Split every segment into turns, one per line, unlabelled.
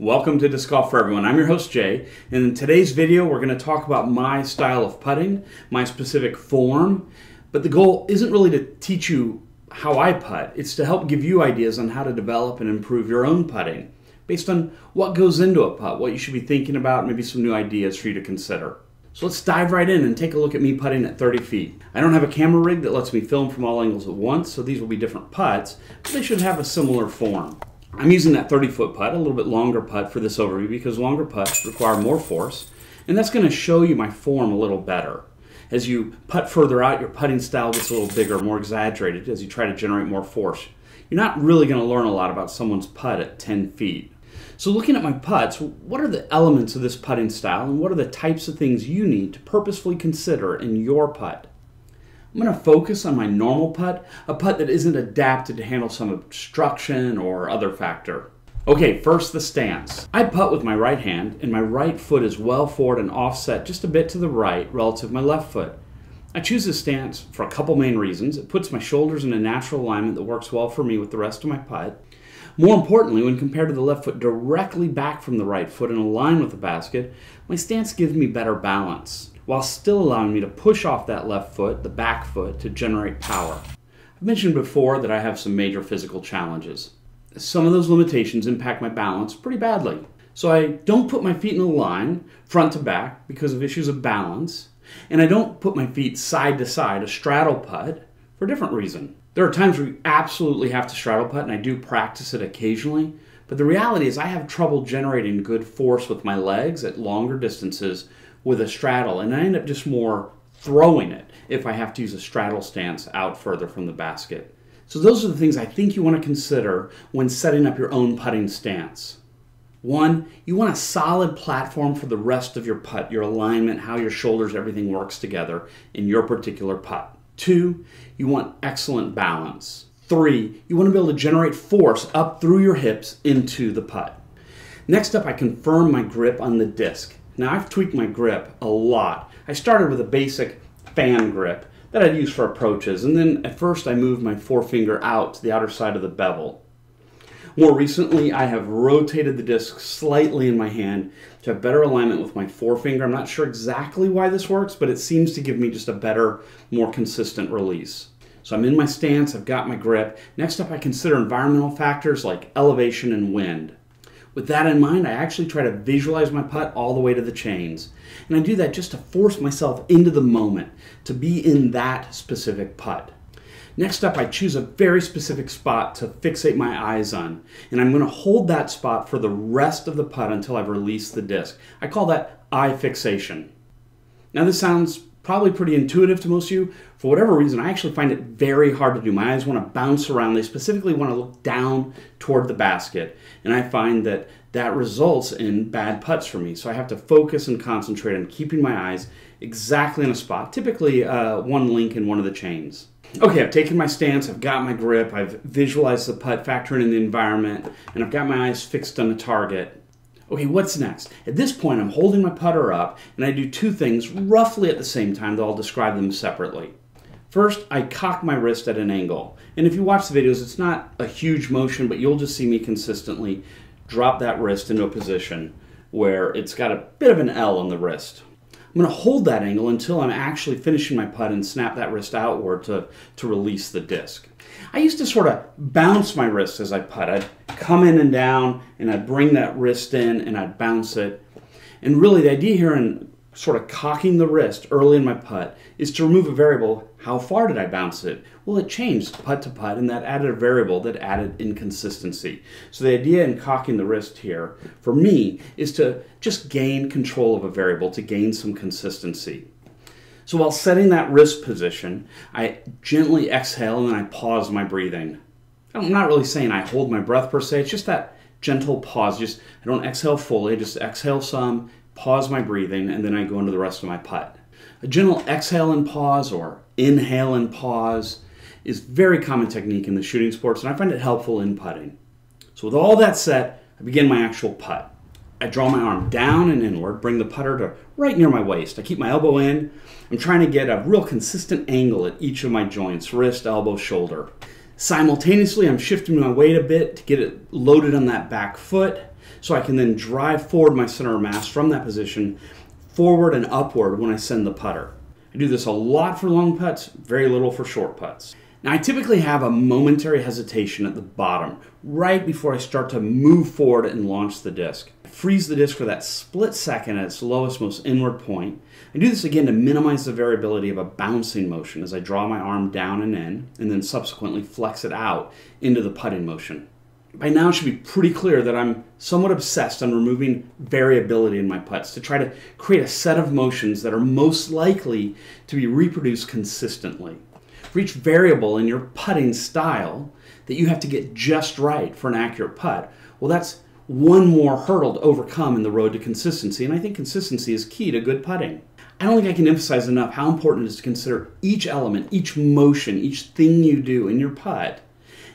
Welcome to Disc Golf for Everyone. I'm your host Jay, and in today's video we're going to talk about my style of putting, my specific form, but the goal isn't really to teach you how I putt, it's to help give you ideas on how to develop and improve your own putting based on what goes into a putt, what you should be thinking about, maybe some new ideas for you to consider. So let's dive right in and take a look at me putting at 30 feet. I don't have a camera rig that lets me film from all angles at once, so these will be different putts, but they should have a similar form. I'm using that 30-foot putt, a little bit longer putt for this overview because longer putts require more force, and that's going to show you my form a little better. As you putt further out, your putting style gets a little bigger, more exaggerated as you try to generate more force. You're not really going to learn a lot about someone's putt at 10 feet. So looking at my putts, what are the elements of this putting style and what are the types of things you need to purposefully consider in your putt? I'm going to focus on my normal putt, a putt that isn't adapted to handle some obstruction or other factor. Okay, first the stance. I putt with my right hand and my right foot is well forward and offset just a bit to the right relative to my left foot. I choose this stance for a couple main reasons. It puts my shoulders in a natural alignment that works well for me with the rest of my putt. More importantly, when compared to the left foot directly back from the right foot and aligned with the basket, my stance gives me better balance, while still allowing me to push off that left foot, the back foot, to generate power. I've mentioned before that I have some major physical challenges. Some of those limitations impact my balance pretty badly. So I don't put my feet in a line, front to back, because of issues of balance, and I don't put my feet side to side, a straddle putt, for a different reason. There are times where you absolutely have to straddle putt, and I do practice it occasionally, but the reality is I have trouble generating good force with my legs at longer distances with a straddle, and I end up just more throwing it if I have to use a straddle stance out further from the basket. So those are the things I think you want to consider when setting up your own putting stance. One, you want a solid platform for the rest of your putt, your alignment, how your shoulders, everything works together in your particular putt. Two, you want excellent balance. Three, you want to be able to generate force up through your hips into the putt. Next up, I confirm my grip on the disc. Now, I've tweaked my grip a lot. I started with a basic fan grip that I'd use for approaches, and then at first I moved my forefinger out to the outer side of the bevel. More recently, I have rotated the disc slightly in my hand to have better alignment with my forefinger. I'm not sure exactly why this works, but it seems to give me just a better, more consistent release. So I'm in my stance, I've got my grip. Next up, I consider environmental factors like elevation and wind. With that in mind, I actually try to visualize my putt all the way to the chains. And I do that just to force myself into the moment, to be in that specific putt. Next up, I choose a very specific spot to fixate my eyes on, and I'm going to hold that spot for the rest of the putt until I've released the disc. I call that eye fixation. Now this sounds probably pretty intuitive to most of you. For whatever reason, I actually find it very hard to do. My eyes want to bounce around. They specifically want to look down toward the basket, and I find that that results in bad putts for me. So I have to focus and concentrate on keeping my eyes exactly in a spot, typically one link in one of the chains. Okay, I've taken my stance, I've got my grip, I've visualized the putt, factoring in the environment, and I've got my eyes fixed on the target. Okay, what's next? At this point, I'm holding my putter up, and I do two things roughly at the same time, though I'll describe them separately. First, I cock my wrist at an angle. And if you watch the videos, it's not a huge motion, but you'll just see me consistently drop that wrist into a position where it's got a bit of an L on the wrist. I'm going to hold that angle until I'm actually finishing my putt and snap that wrist outward to release the disc. I used to sort of bounce my wrist as I putt. I'd come in and down, and I'd bring that wrist in, and I'd bounce it. And really, the idea here in sort of cocking the wrist early in my putt is to remove a variable. How far did I bounce it? Well, it changed putt to putt, and that added a variable that added inconsistency. So the idea in cocking the wrist here, for me, is to just gain control of a variable, to gain some consistency. So while setting that wrist position, I gently exhale and then I pause my breathing. I'm not really saying I hold my breath per se, it's just that gentle pause. I don't exhale fully, I just exhale some, pause my breathing, and then I go into the rest of my putt. A gentle exhale and pause or inhale and pause is a very common technique in the shooting sports, and I find it helpful in putting. So with all that set, I begin my actual putt. I draw my arm down and inward, bring the putter to right near my waist. I keep my elbow in. I'm trying to get a real consistent angle at each of my joints, wrist, elbow, shoulder. Simultaneously, I'm shifting my weight a bit to get it loaded on that back foot. so I can then drive forward my center of mass from that position forward and upward when I send the putter. I do this a lot for long putts, very little for short putts. Now I typically have a momentary hesitation at the bottom, right before I start to move forward and launch the disc. I freeze the disc for that split second at its lowest, most inward point. I do this again to minimize the variability of a bouncing motion as I draw my arm down and in, and then subsequently flex it out into the putting motion. By now it should be pretty clear that I'm somewhat obsessed on removing variability in my putts to try to create a set of motions that are most likely to be reproduced consistently. For each variable in your putting style that you have to get just right for an accurate putt, well, that's one more hurdle to overcome in the road to consistency, and I think consistency is key to good putting. I don't think I can emphasize enough how important it is to consider each element, each motion, each thing you do in your putt,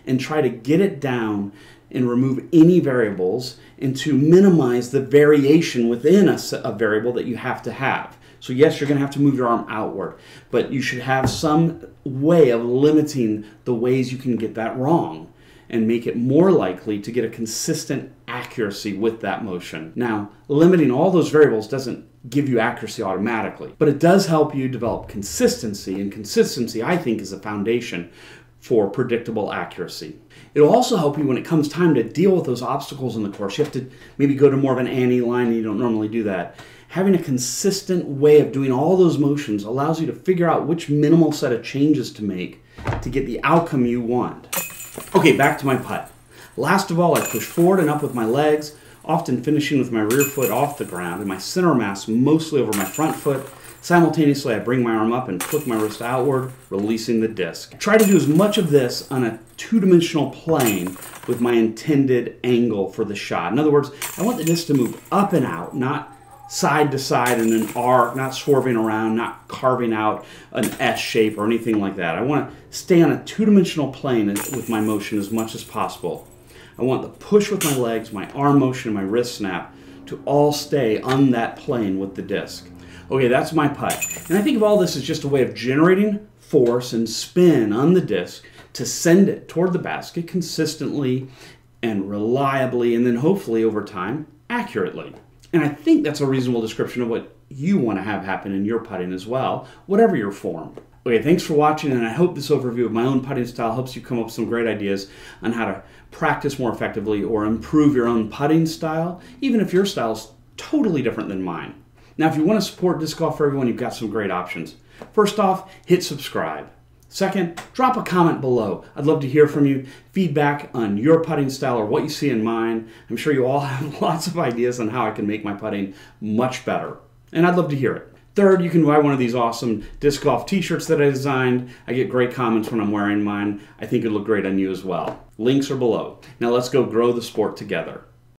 and try to get it down and remove any variables and to minimize the variation within a variable that you have to have. So yes, you're going to have to move your arm outward, but you should have some way of limiting the ways you can get that wrong and make it more likely to get a consistent accuracy with that motion. Now, limiting all those variables doesn't give you accuracy automatically, but it does help you develop consistency, and consistency, I think, is a foundation for predictable accuracy. It'll also help you when it comes time to deal with those obstacles in the course. You have to maybe go to more of an ante line and you don't normally do that. Having a consistent way of doing all those motions allows you to figure out which minimal set of changes to make to get the outcome you want. Okay, back to my putt. Last of all, I push forward and up with my legs, often finishing with my rear foot off the ground and my center of mass mostly over my front foot. Simultaneously, I bring my arm up and flick my wrist outward, releasing the disc. I try to do as much of this on a two-dimensional plane with my intended angle for the shot. In other words, I want the disc to move up and out, not side to side in an arc, not swerving around, not carving out an S shape or anything like that. I want to stay on a two-dimensional plane with my motion as much as possible. I want the push with my legs, my arm motion, and my wrist snap to all stay on that plane with the disc. Okay, that's my putt. And I think of all this as just a way of generating force and spin on the disc to send it toward the basket consistently and reliably, and then hopefully over time, accurately. And I think that's a reasonable description of what you want to have happen in your putting as well, whatever your form. Okay, thanks for watching, and I hope this overview of my own putting style helps you come up with some great ideas on how to practice more effectively or improve your own putting style, even if your style is totally different than mine. Now, if you want to support Disc Golf for Everyone, you've got some great options. First off, hit subscribe. Second, drop a comment below. I'd love to hear from you, feedback on your putting style or what you see in mine. I'm sure you all have lots of ideas on how I can make my putting much better, and I'd love to hear it. Third, you can buy one of these awesome disc golf t-shirts that I designed. I get great comments when I'm wearing mine. I think it'll look great on you as well. Links are below. Now let's go grow the sport together.